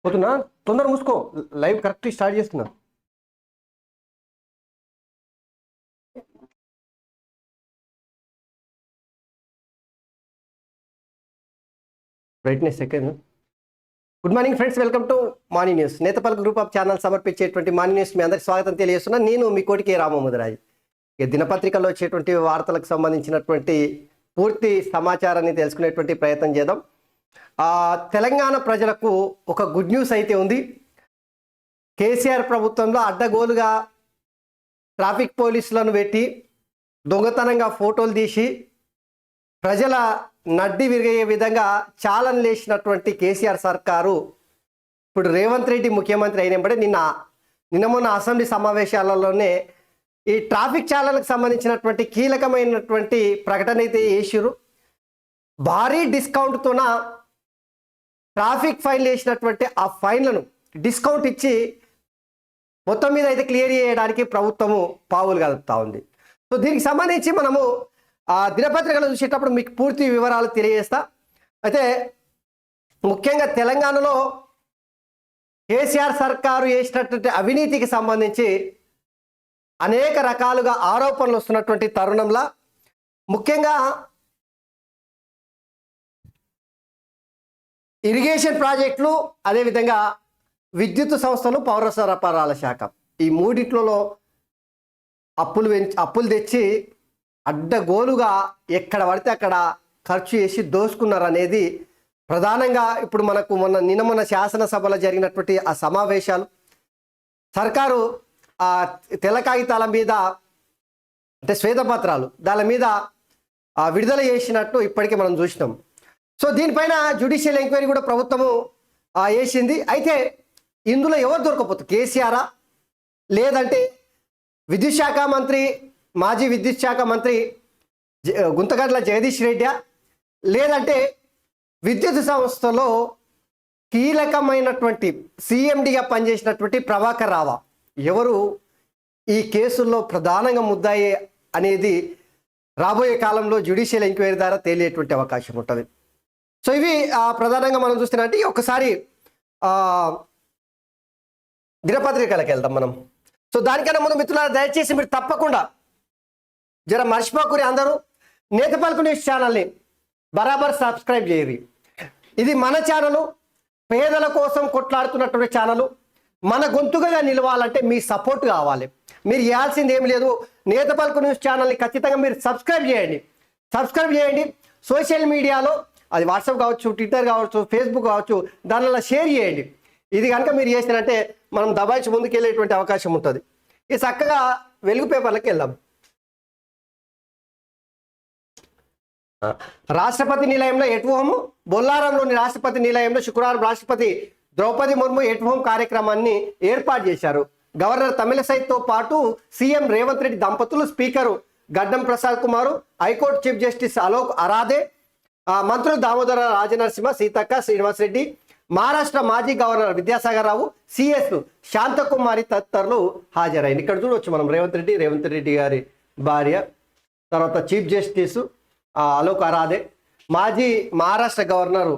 పోతున్నా తొందర మూసుకో. లైవ్ కరెక్ట్ స్టార్ట్ చేస్తున్నా. Brightness second. Good morning friends, welcome to morning news. Netapalli group of channel సమర్పించేటువంటి మార్నింగ్ న్యూస్ మీ అందరికి స్వాగతం తెలియజేస్తున్నాను. నేను మీ కోటికే రామముదరాజు. ఈ దినపత్రికల్లో వచ్చేటువంటి వార్తలకు సంబంధించినటువంటి పూర్తి సమాచారాన్ని తెలుసుకునేటువంటి ప్రయత్నం చేద్దాం. తెలంగాణ ప్రజలకు ఒక గుడ్ న్యూస్ అయితే ఉంది. కేసీఆర్ ప్రభుత్వంలో అడ్డగోలుగా ట్రాఫిక్ పోలీసులను పెట్టి దొంగతనంగా ఫోటోలు తీసి ప్రజల నడ్డి విరిగే విధంగా చాలన లేచినటువంటి కేసీఆర్ సర్కారు ఇప్పుడు రేవంత్ రెడ్డి ముఖ్యమంత్రి అయినప్పుడే నిన్న మొన్న అసెంబ్లీ సమావేశాలలోనే ఈ ట్రాఫిక్ చాలనకు సంబంధించినటువంటి కీలకమైనటువంటి ప్రకటన అయితే చేసిరు. భారీ డిస్కౌంట్తోన ట్రాఫిక్ ఫైన్ వేసినటువంటి ఆ ఫైన్లను డిస్కౌంట్ ఇచ్చి మొత్తం మీద అయితే క్లియర్ చేయడానికి ప్రభుత్వము పావులు కలుపుతూ ఉంది. సో దీనికి సంబంధించి మనము దినపత్రికలు చూసేటప్పుడు మీకు పూర్తి వివరాలు తెలియజేస్తా. అయితే ముఖ్యంగా తెలంగాణలో కేసీఆర్ సర్కారు చేసినటువంటి అవినీతికి సంబంధించి అనేక రకాలుగా ఆరోపణలు వస్తున్నటువంటి తరుణంలో ముఖ్యంగా ఇరిగేషన్ ప్రాజెక్టులు, అదేవిధంగా విద్యుత్ సంస్థలు, పౌర సరఫరాల శాఖ, ఈ మూడిట్లలో అప్పులు తెచ్చి అడ్డగోలుగా ఎక్కడ పడితే అక్కడ ఖర్చు చేసి దోసుకున్నారు అనేది ప్రధానంగా ఇప్పుడు మనకు నిన్న శాసనసభలో జరిగినటువంటి ఆ సమావేశాలు, సర్కారు ఆ తెల్ల కాగితాల మీద అంటే శ్వేతపత్రాలు దాని మీద విడుదల చేసినట్టు ఇప్పటికే మనం చూసినాం. సో దీనిపైన జ్యుడిషియల్ ఎంక్వైరీ కూడా ప్రభుత్వము వేసింది. అయితే ఇందులో ఎవరు దొరకపోతుంది? కేసీఆరా, లేదంటే విద్యుత్ శాఖ మంత్రి, మాజీ విద్యుత్ శాఖ మంత్రి గుంతగడ్ల జగదీష్ రెడ్డి, లేదంటే విద్యుత్ సంస్థలో కీలకమైనటువంటి సిఎండిగా పనిచేసినటువంటి ప్రభాకర్ రావా, ఎవరు ఈ కేసుల్లో ప్రధానంగా ముద్దాయి అనేది రాబోయే కాలంలో జ్యుడిషియల్ ఎంక్వైరీ ద్వారా తేలేటువంటి అవకాశం ఉంటుంది. సో ఇవి ప్రధానంగా మనం చూస్తున్నట్టు ఒకసారి దినపత్రికలకు వెళ్దాం మనం. సో దానికన్నా ముందు మిత్రులారా, దయచేసి మీరు తప్పకుండా జర మర్చిపోకూరి అందరూ నేతపల్లి న్యూస్ ఛానల్ని బరాబర్ సబ్స్క్రైబ్ చేయరు. ఇది మన ఛానలు, పేదల కోసం కొట్లాడుతున్నటువంటి ఛానలు. మన గొంతుగా నిలవాలంటే మీ సపోర్ట్ కావాలి. మీరు చేయాల్సింది ఏమి లేదు, నేతపల్లి న్యూస్ ఛానల్ని ఖచ్చితంగా మీరు సబ్స్క్రైబ్ చేయండి. సోషల్ మీడియాలో అది వాట్సాప్ కావచ్చు, ట్విట్టర్ కావచ్చు, ఫేస్బుక్ కావచ్చు, దానిలో షేర్ చేయండి. ఇది కనుక మీరు చేసినంటే మనం దబాయించి ముందుకెళ్ళేటువంటి అవకాశం ఉంటుంది. ఇది చక్కగా వెలుగు పేపర్లకు వెళ్దాం. రాష్ట్రపతి నిలయంలో ఎట్ హోమ్. బొల్లారంలోని రాష్ట్రపతి నిలయంలో శుక్రవారం రాష్ట్రపతి ద్రౌపది ముర్ము ఎట్ హోమ్ కార్యక్రమాన్ని ఏర్పాటు చేశారు. గవర్నర్ తమిళసైతో పాటు సీఎం రేవంత్ రెడ్డి దంపతులు, speaker Gaddam Prasad Kumar, high court chief justice Alok Aradhe, మంత్రులు దామోదర రాజనరసింహ, సీతక్క, శ్రీనివాస్ రెడ్డి, మహారాష్ట్ర మాజీ గవర్నర్ విద్యాసాగర్ రావు, సిఎస్ శాంతకుమారి తదితరులు హాజరైంది. ఇక్కడ చూడవచ్చు మనం రేవంత్ రెడ్డి గారి భార్య, తర్వాత చీఫ్ జస్టిస్ అలోక్ అరాధే, మాజీ మహారాష్ట్ర గవర్నరు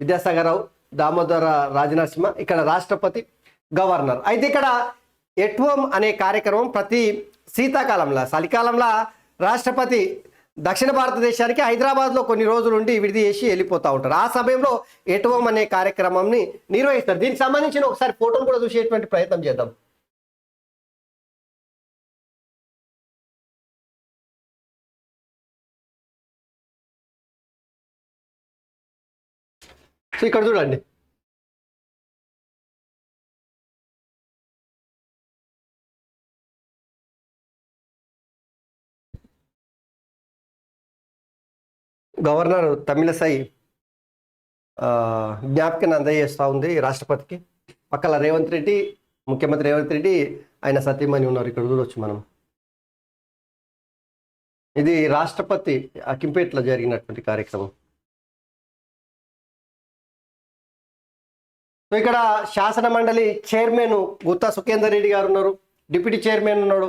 విద్యాసాగర్ రావు, దామోదర రాజనరసింహ, ఇక్కడ రాష్ట్రపతి, గవర్నర్. అయితే ఇక్కడ ఎట్ హోమ్ అనే కార్యక్రమం ప్రతి శీతాకాలంలో, చలికాలంలో రాష్ట్రపతి దక్షిణ భారతదేశానికి హైదరాబాద్లో కొన్ని రోజులు ఉండి విడిది చేసి వెళ్ళిపోతూ ఉంటారు. ఆ సమయంలో ఎట్ హోమ్ అనే కార్యక్రమాన్ని నిర్వహిస్తారు. దీనికి సంబంధించిన ఒకసారి ఫోటోలు కూడా చూసేటువంటి ప్రయత్నం చేద్దాం. సో ఇక్కడ చూడండి, గవర్నర్ తమిళసై జ్ఞాపకాన్ని అందజేస్తూ ఉంది రాష్ట్రపతికి. పక్కల రేవంత్ రెడ్డి, ముఖ్యమంత్రి రేవంత్ రెడ్డి, ఆయన సతీమణి ఉన్నారు. ఇక్కడ చూడవచ్చు మనం. ఇది రాష్ట్రపతి అకింపేట్లో జరిగినటువంటి కార్యక్రమం. సో ఇక్కడ శాసన మండలి చైర్మన్ గుత్తా సుఖేందర్ రెడ్డి గారు ఉన్నారు, డిప్యూటీ చైర్మన్ ఉన్నాడు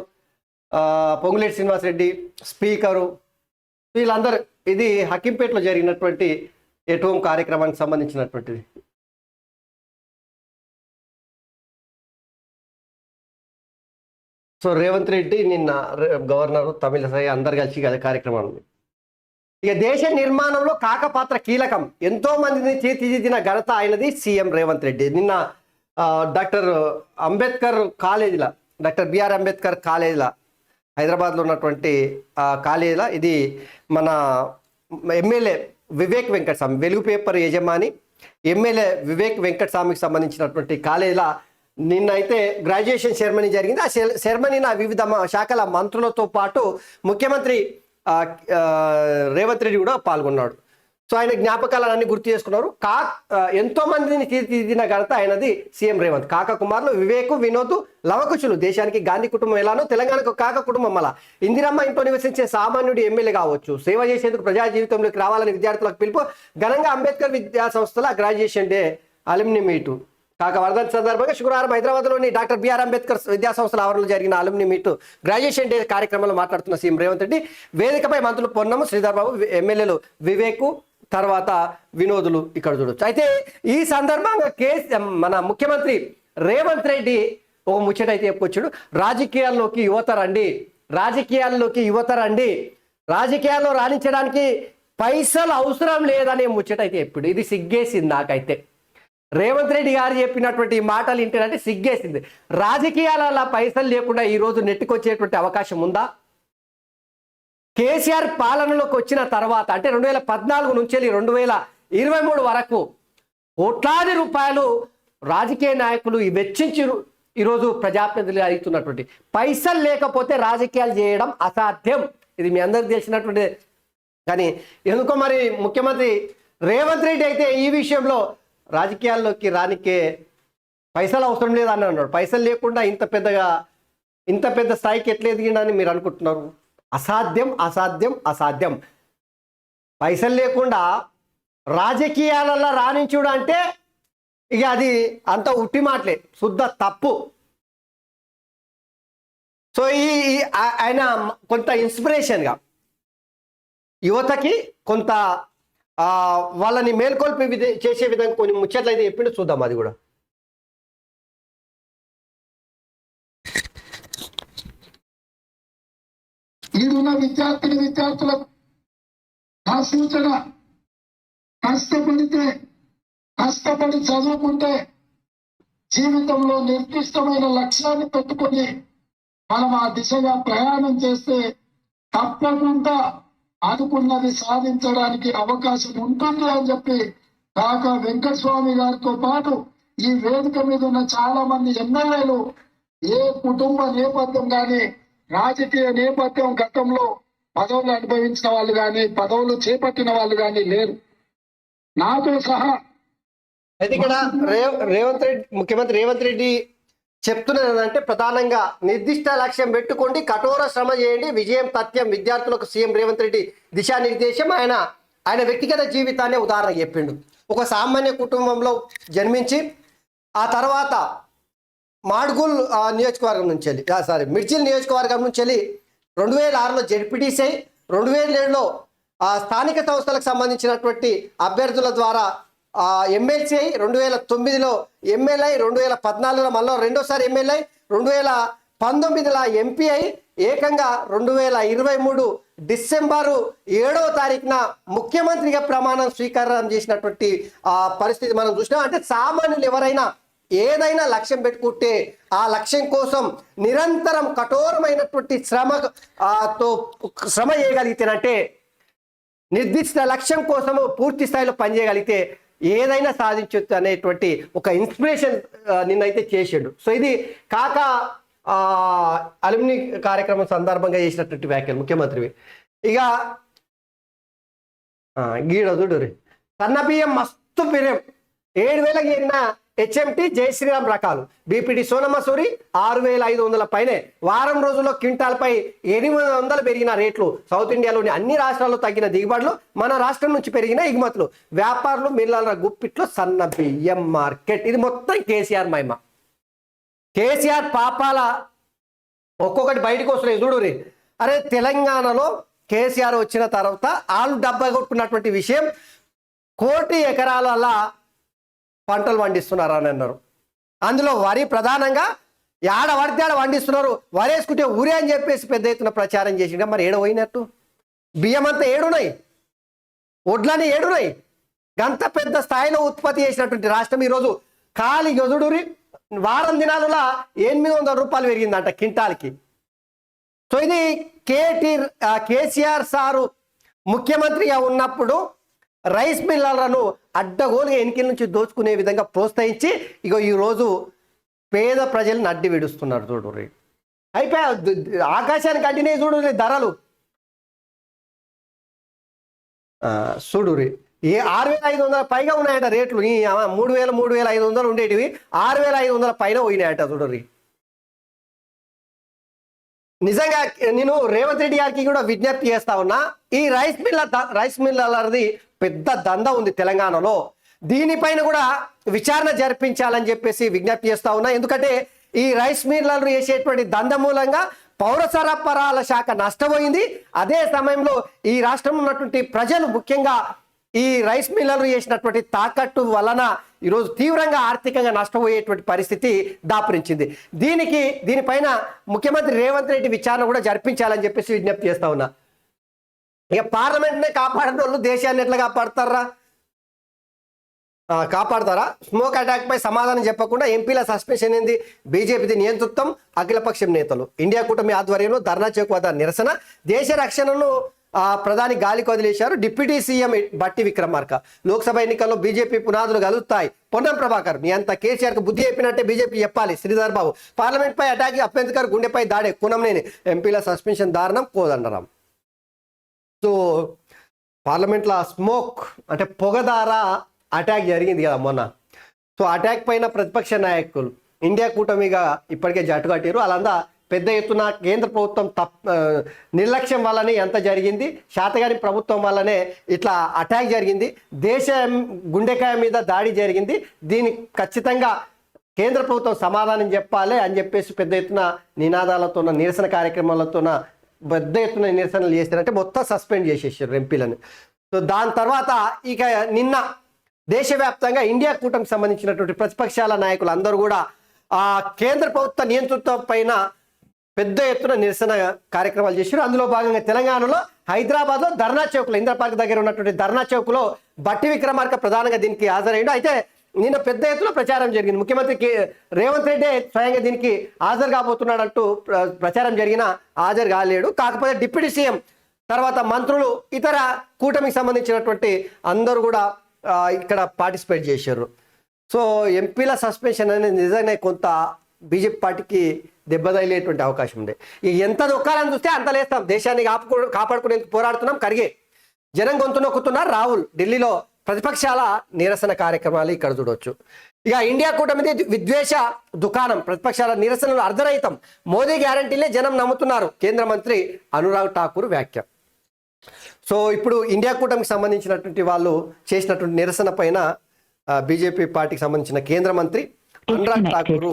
పొంగులేటి శ్రీనివాస్ రెడ్డి, స్పీకరు, వీళ్ళందరూ. ఇది హకీంపేటలో జరిగినటువంటి ఎట్ హోమ్ కార్యక్రమానికి సంబంధించినటువంటిది. సో రేవంత్ రెడ్డి నిన్న గవర్నర్ తమిళసై అందరు కలిసి కార్యక్రమం ఉంది. ఇక దేశ నిర్మాణంలో కాక పాత్ర కీలకం, ఎంతో మందిని తీర్చిదిద్దిన ఘనత ఆయనది సీఎం రేవంత్ రెడ్డి. నిన్న డాక్టర్ అంబేద్కర్ కాలేజీలో, డాక్టర్ బిఆర్ అంబేద్కర్ కాలేజీలో, హైదరాబాద్లో ఉన్నటువంటి కాలేజీలో, ఇది మన ఎమ్మెల్యే వివేక్ వెంకటస్వామి, వెలుగు పేపర్ యజమాని ఎమ్మెల్యే వివేక్ వెంకటస్వామికి సంబంధించినటువంటి కాలేజీలో నిన్నైతే గ్రాడ్యుయేషన్ సెరమనీ జరిగింది. ఆ సెరమనీలో వివిధ శాఖల మంత్రులతో పాటు ముఖ్యమంత్రి రేవంత్ రెడ్డి కూడా పాల్గొన్నాడు. సో ఆయన జ్ఞాపకాలన్నీ గుర్తు చేసుకున్నారు. ఎంతో మందిని తీర్చిదిద్దిన ఘనత ఆయనది సీఎం రేవంత్. కాక కుమారులు వివేక్, వినోద్ లవకుశులు. దేశానికి గాంధీ కుటుంబం ఎలానో తెలంగాణకు కాక కుటుంబం అలా. ఇందిరమ్మ ఇంట్లో నివసించే సామాన్యుడి ఎమ్మెల్యే కావచ్చు. సేవ చేసేందుకు ప్రజా జీవితంలోకి రావాలని విద్యార్థులకు పిలుపు. ఘనంగా అంబేద్కర్ విద్యా సంస్థల గ్రాడ్యుయేషన్ డే అలుమ్ని మీటు. కాక వర్ధంతి సందర్భంగా శుక్రవారం హైదరాబాద్లోని డాక్టర్ బిఆర్ అంబేద్కర్ విద్యా సంస్థల ఆవరణలో జరిగిన అలుమ్ని మీట్ గ్రాడ్యుయేషన్ డే కార్యక్రమంలో మాట్లాడుతున్న సీఎం రేవంత్ రెడ్డి వేదికపై మంత్రులు పొన్నము, శ్రీధర్ బాబు, ఎమ్మెల్యేలు వివేక్, తర్వాత వినోదులు ఇక్కడ చూడొచ్చు. అయితే ఈ సందర్భంగా మన ముఖ్యమంత్రి రేవంత్ రెడ్డి ఒక ముచ్చట అయితే చెప్పుకొచ్చాడు. రాజకీయాల్లోకి యువత రండి, రాజకీయాల్లోకి యువత రండి, రాజకీయాల్లో రాణించడానికి పైసలు అవసరం లేదనే ముచ్చట అయితే ఎప్పుడు. ఇది సిగ్గేసింది నాకైతే. రేవంత్ రెడ్డి గారు చెప్పినటువంటి మాటలు ఏంటంటే సిగ్గేసింది. రాజకీయాల పైసలు లేకుండా ఈరోజు నెట్టుకొచ్చేటువంటి అవకాశం ఉందా? కేసీఆర్ పాలనలోకి వచ్చిన తర్వాత అంటే 2014 నుంచి 2023 వరకు కోట్లాది రూపాయలు రాజకీయ నాయకులు వెచ్చించి ఈరోజు ప్రజాప్రతినిధులు అవుతున్నటువంటి పైసలు లేకపోతే రాజకీయాలు చేయడం అసాధ్యం. ఇది మీ అందరికి తెలిసినటువంటి. కానీ ఎందుకో మరి ముఖ్యమంత్రి రేవంత్ రెడ్డి అయితే ఈ విషయంలో రాజకీయాల్లోకి రానికే పైసలు అవసరం లేదని అన్నాడు. పైసలు లేకుండా ఇంత పెద్ద స్థాయికి ఎట్లా ఎదిగిండని మీరు అనుకుంటున్నారు? అసాధ్యం, అసాధ్యం, అసాధ్యం. పైసలు లేకుండా రాజకీయాలలో రాణించుడు అంటే ఇక అది అంత ఉట్టి మాటలే, శుద్ధ తప్పు. సో ఆయన కొంత ఇన్స్పిరేషన్గా యువతకి కొంత వాళ్ళని మేల్కొల్పి చేసే విధంగా కొన్ని ముచ్చట్లు అయితే చెప్పిండు. చూద్దాం అది కూడా. ఈడున్న విద్యార్థులకు నా సూచన, కష్టపడి చదువుకుంటే జీవితంలో నిర్దిష్టమైన లక్ష్యాన్ని పెట్టుకొని మనం ఆ దిశగా ప్రయాణం చేస్తే తప్పకుండా అనుకున్నది సాధించడానికి అవకాశం ఉంటుంది అని చెప్పి కాక వెంకటస్వామి గారితో పాటు ఈ వేదిక మీద ఉన్న చాలా మంది ఎమ్మెల్యేలు ఏ కుటుంబ నేపథ్యం కానీ రాజకీయ నేపథ్యం గతంలో పదవులు అనుభవించిన వాళ్ళు కానీ పదవులు చేపట్టిన వాళ్ళు కానీ లేరు, నాతో సహా. అయితే ఇక్కడ ముఖ్యమంత్రి రేవంత్ రెడ్డి చెప్తున్నదంటే ప్రధానంగా నిర్దిష్ట లక్ష్యం పెట్టుకోండి, కఠోర శ్రమ చేయండి, విజయం తథ్యం. విద్యార్థులకు సీఎం రేవంత్ రెడ్డి దిశానిర్దేశం. ఆయన వ్యక్తిగత జీవితాన్ని ఉదాహరణ చెప్పిండు. ఒక సామాన్య కుటుంబంలో జన్మించి ఆ తర్వాత మాడ్గుల్ నియోజకవర్గం నుంచి మిర్చిల్ నియోజకవర్గం నుంచి 2006లో జెడ్పీటీసీ, 2007లో స్థానిక సంస్థలకు సంబంధించినటువంటి అభ్యర్థుల ద్వారా ఎమ్మెల్సీ, 2009లో ఎమ్మెల్యే, 2014లో మళ్ళీ రెండోసారి ఎమ్మెల్యే, 2019లో ఎంపీ అయి ఏకంగా 2023 డిసెంబరు 7వ తారీఖున ముఖ్యమంత్రిగా ప్రమాణం స్వీకారం చేసినటువంటి పరిస్థితి మనం చూసినాం. అంటే సామాన్యులు ఎవరైనా ఏదైనా లక్ష్యం పెట్టుకుంటే ఆ లక్ష్యం కోసం నిరంతరం కఠోరమైనటువంటి శ్రమ చేయగలిగితేనంటే, నిర్దిష్ట లక్ష్యం కోసము పూర్తి స్థాయిలో పనిచేయగలిగితే ఏదైనా సాధించవచ్చు అనేటువంటి ఒక ఇన్స్పిరేషన్ నిన్నైతే చేసాడు. సో ఇది కాక అలుమ్ని కార్యక్రమం సందర్భంగా చేసినటువంటి వ్యాఖ్యలు ముఖ్యమంత్రివి. ఇక గీడ చూడు, సన్నబియ్యం మస్తు బిర్యం 7,000 చేరిన హెచ్ఎంటి జై శ్రీరామ్ రకాలు. బీపీటీ సోనమసూరి 6,500 పైనే. వారం రోజుల్లో క్వింటాల్పై 800 పెరిగిన రేట్లు. సౌత్ ఇండియాలోని అన్ని రాష్ట్రాల్లో తగ్గిన దిగుబడులు, మన రాష్ట్రం నుంచి పెరిగిన ఎగుమతులు. వ్యాపారులు మిల్లర్ల గుప్పిట్లో సన్న బియ్యం మార్కెట్. ఇది మొత్తం కేసీఆర్ మహిమ. కేసీఆర్ పాపాల ఒక్కొక్కటి బయటకు వస్తున్నాయి చూడు రే. అరే తెలంగాణలో కేసీఆర్ వచ్చిన తర్వాత ఆలు డబ్బా కొట్టుకున్నటువంటి విషయం, 1 కోటి ఎకరాల పంటలు పండిస్తున్నారు అని అన్నారు. అందులో వరి ప్రధానంగా ఆడ పడితే ఆడ వండిస్తున్నారు, వరేసుకుంటే ఊరే అని చెప్పేసి పెద్ద ఎత్తున ప్రచారం చేసిండ. మరి ఏడ పోయినట్టు? బియ్యం అంతా ఏడున్నాయి, వడ్లని ఏడున్నాయి. గంత పెద్ద స్థాయిలో ఉత్పత్తి చేసినటువంటి రాష్ట్రం ఈరోజు ఖాళీ గొదుడురి వారం దినాలలో 800 రూపాయలు పెరిగిందంట క్వింటాల్కి. సో ఇది కేసీఆర్ సారు ముఖ్యమంత్రిగా ఉన్నప్పుడు రైస్ మిల్లర్లను అడ్డగోలుగా ఎన్నికల నుంచి దోచుకునే విధంగా ప్రోత్సహించి ఇగో ఈరోజు పేద ప్రజలను అడ్డి విడుస్తున్నారు. చూడుర్రి అయిపోయా, ఆకాశానికి అడ్డినే చూడుర్రి ధరలు. చూడుర్రి 6,500 పైగా ఉన్నాయట రేట్లు. 3,000 3,500 ఉండేటివి 6,500 పైన పోయినాయట. చూడుర్రి నిజంగా నేను రేవంత్ రెడ్డి గారికి కూడా విజ్ఞప్తి చేస్తా ఉన్నా, ఈ రైస్ మిల్లర్ది పెద్ద దందా ఉంది తెలంగాణలో, దీనిపైన కూడా విచారణ జరిపించాలని చెప్పేసి విజ్ఞప్తి చేస్తా ఉన్నా. ఎందుకంటే ఈ రైస్ మిల్లర్లు చేసేటువంటి దంద మూలంగా పౌర సరఫరాల శాఖ నష్టపోయింది. అదే సమయంలో ఈ రాష్ట్రంలో ఉన్నటువంటి ప్రజలు ముఖ్యంగా ఈ రైస్ మిల్లర్లు చేసినటువంటి తాకట్టు వలన ఈరోజు తీవ్రంగా ఆర్థికంగా నష్టపోయేటువంటి పరిస్థితి దాపురించింది. దీనిపైన ముఖ్యమంత్రి రేవంత్ రెడ్డి విచారణ కూడా జరిపించాలని చెప్పేసి విజ్ఞప్తి చేస్తా ఉన్నా. ఇక పార్లమెంట్నే కాపాడిన వాళ్ళు దేశాన్ని ఎట్లా కాపాడతారా? స్మోక్ అటాక్ పై సమాధానం చెప్పకుండా ఎంపీల సస్పెన్షన్ ఏంది? బీజేపీది నియంతృత్వం, అఖిలపక్షం నేతలు ఇండియా కూటమి ఆధ్వర్యంలో ధర్నా చౌక్ వద్ద నిరసన. దేశ రక్షణను ప్రధాని గాలికి వదిలేశారు డిప్యూటీ సీఎం బట్టి విక్రమార్క. లోక్సభ ఎన్నికల్లో బీజేపీ పునాదులు కలుగుతాయి. పొన్నం ప్రభాకర్ మీ అంత కేసీఆర్కు బుద్ధి చెప్పినట్టే బీజేపీ చెప్పాలి. శ్రీధర్ బాబు పార్లమెంట్ పై అటాక్, అభ్యంతకర్ గుండెపై దాడే, కునంనేని ఎంపీల సస్పెన్షన్ దారుణం, కోదండరాం. సో పార్లమెంట్లో స్మోక్ అంటే పొగదార అటాక్ జరిగింది కదా మొన్న. సో అటాక్ పైన ప్రతిపక్ష నాయకులు ఇండియా కూటమిగా ఇప్పటికే జట్టు కట్టారు. అలాందా పెద్ద ఎత్తున కేంద్ర ప్రభుత్వం నిర్లక్ష్యం వల్లనే ఎంత జరిగింది, శాతగారి ప్రభుత్వం వల్లనే ఇట్లా అటాక్ జరిగింది, దేశం గుండెకాయ మీద దాడి జరిగింది. దీనికి ఖచ్చితంగా కేంద్ర ప్రభుత్వం సమాధానం చెప్పాలి అని చెప్పేసి పెద్ద ఎత్తున నినాదాలతోన, నిరసన కార్యక్రమాలతోన పెద్ద ఎత్తున నిరసనలు చేస్తారంటే మొత్తం సస్పెండ్ చేసేసారు ఎంపీలను. సో దాని తర్వాత ఇక నిన్న దేశవ్యాప్తంగా ఇండియా కూటమికి సంబంధించినటువంటి ప్రతిపక్షాల నాయకులు అందరూ కూడా కేంద్ర ప్రభుత్వ నియంతృత్వం పైన పెద్ద ఎత్తున నిరసన కార్యక్రమాలు చేశారు. అందులో భాగంగా తెలంగాణలో హైదరాబాద్లో ధర్నా చౌక్లో, ఇందిరా పార్క్ దగ్గర ఉన్నటువంటి ధర్నా చౌక్లో బట్టి విక్రమార్క ప్రధానంగా దీనికి హాజరయ్యాడు. అయితే నిన్న పెద్ద ఎత్తున ప్రచారం జరిగింది. ముఖ్యమంత్రి రేవంత్ రెడ్డి స్వయంగా దీనికి హాజరు కాబోతున్నాడంటూ ప్రచారం జరిగినా హాజరు కాలేడు. కాకపోతే డిప్యూటీ సీఎం తర్వాత మంత్రులు, ఇతర కూటమికి సంబంధించినటువంటి అందరూ కూడా ఇక్కడ పార్టిసిపేట్ చేశారు. సో ఎంపీల సస్పెన్షన్ అనేది నిజంగానే కొంత బీజేపీ పార్టీకి దెబ్బతగిలేటువంటి అవకాశం ఉంది. ఇక ఎంత దొక్కాలని చూస్తే అంత లేస్తాం. దేశాన్ని కాపాడుకునేందుకు పోరాడుతున్నాం, కరిగే జనం గొంతు నొక్కుతున్నారు రాహుల్. ఢిల్లీలో ప్రతిపక్షాల నిరసన కార్యక్రమాలు ఇక్కడ చూడవచ్చు. ఇక ఇండియా కూటమిది విద్వేష దుకాణం, ప్రతిపక్షాల నిరసనలు అర్ధరహితం, మోదీ గ్యారంటీలే జనం నమ్ముతున్నారు, కేంద్ర మంత్రి అనురాగ్ ఠాకూర్ వ్యాఖ్య. సో ఇప్పుడు ఇండియా కూటమికి సంబంధించినటువంటి వాళ్ళు చేసినటువంటి నిరసన పైన బీజేపీ పార్టీకి సంబంధించిన కేంద్ర మంత్రి అనురాగ్ ఠాకూర్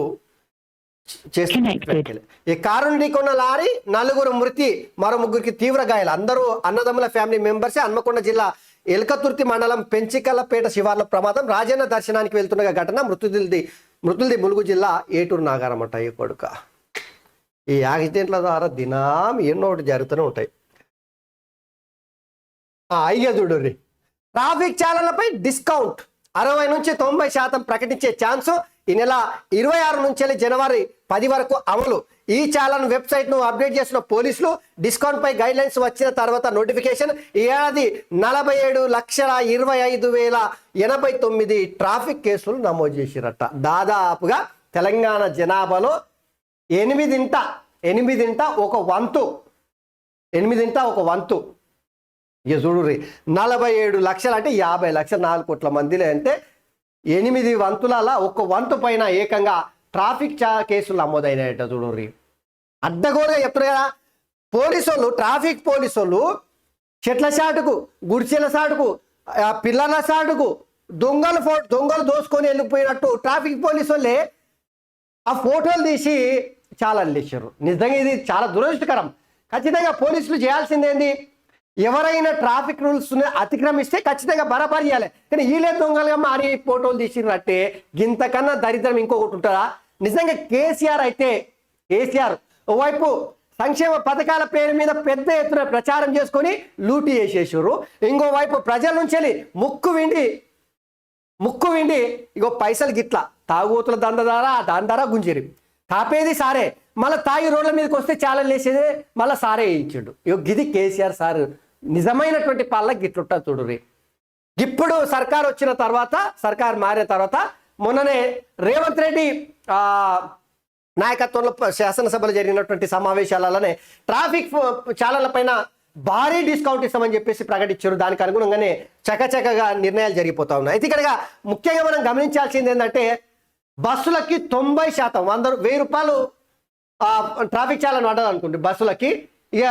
ఈ కారును ఢీకొన్న లారీ, 4 మృతి, మరో 3కి తీవ్ర గాయాలు. అందరూ అన్నదమ్ముల ఫ్యామిలీ మెంబర్సే. హన్మకొండ జిల్లా ఎల్కతుర్తి మండలం పెంచికల్లపేట శివార్ల ప్రమాదం. రాజన్న దర్శనానికి వెళ్తున్న ఘటన. మృతులది ములుగు జిల్లా ఏటూరు నాగారం అంట. ఈ కొడుక ఈ యాక్సిడెంట్ల ద్వారా దినం ఎన్నో ఒకటి జరుగుతూనే ఉంటాయి. అయ్యే చూడుర్రి, ట్రాఫిక్ ఛానళ్లపై డిస్కౌంట్ 60 నుంచి 90% ప్రకటించే ఛాన్సు. ఈ నెల 26 నుంచి జనవరి 10 వరకు అమలు. ఈ ఛానల్ వెబ్సైట్ను అప్డేట్ చేసిన పోలీసులు డిస్కౌంట్ పై గైడ్ లైన్స్ వచ్చిన తర్వాత నోటిఫికేషన్. ఈ ఏడాది 47,25,089 ట్రాఫిక్ కేసులు నమోదు చేసిరట. దాదాపుగా తెలంగాణ జనాభాలో 8 ఒక వంతు. ఇక చూడుర్రి, 47 లక్షలు అంటే 50 లక్షలు, 4 కోట్ల మందిలో అంటే 8 వంతులలో 1 వంతు పైన ఏకంగా ట్రాఫిక్ కేసులు నమోదైనాయట. చూడుర్రి, అడ్డగోలుగా చెప్తున్నారు కదా ట్రాఫిక్ పోలీసు వాళ్ళు. చెట్ల సాటుకు, గుడిచెల సాటుకు, పిల్లల సాటుకు దొంగలు దోసుకొని వెళ్ళిపోయినట్టు ట్రాఫిక్ పోలీసు వాళ్ళే ఆ ఫోటోలు తీసి చాలా లేచారు. నిజంగా ఇది చాలా దురదృష్టకరం. ఖచ్చితంగా పోలీసులు చేయాల్సిందేంది, ఎవరైనా ట్రాఫిక్ రూల్స్ అతిక్రమిస్తే ఖచ్చితంగా బరాబరి చేయాలి. కానీ వీళ్ళే దొంగలుగా మారి ఫోటోలు తీసినట్టే గింతకన్నా దరిద్రం ఇంకొకటి ఉంటుందా? నిజంగా కేసీఆర్ అయితే కేసీఆర్ ఓవైపు సంక్షేమ పథకాల పేరు మీద పెద్ద ఎత్తున ప్రచారం చేసుకొని లూటీ చేసేసారు, ఇంకోవైపు ప్రజల నుంచి ముక్కు విండి ఇగో పైసలు గిట్ల తాగుబోతుల దండదారా గుంజేరి తాపేది సారే, మళ్ళీ తాగి రోడ్ల మీదకి వస్తే ఛాలెంజ్ వేసేదే మళ్ళీ సారే ఇచ్చిండు. ఇగో గిది కేసీఆర్ సార్ నిజమైనటువంటి పాలన గిట్లుంటా చూడుర్రి. ఇప్పుడు సర్కార్ వచ్చిన తర్వాత, సర్కార్ మారిన తర్వాత మొన్ననే రేవంత్ రెడ్డి నాయకత్వంలో శాసనసభలో జరిగినటువంటి సమావేశాలలోనే ట్రాఫిక్ చాలన్ల పైన భారీ డిస్కౌంట్ ఇస్తామని చెప్పేసి ప్రకటించారు. దానికి అనుగుణంగానే చకచకగా నిర్ణయాలు జరిగిపోతా ఉన్నాయి. అయితే ఇక్కడ ముఖ్యంగా మనం గమనించాల్సింది ఏంటంటే బస్సులకి 90% 1000 రూపాయలు ట్రాఫిక్ చాలన్ పడాలనుకుంటే బస్సులకి ఇక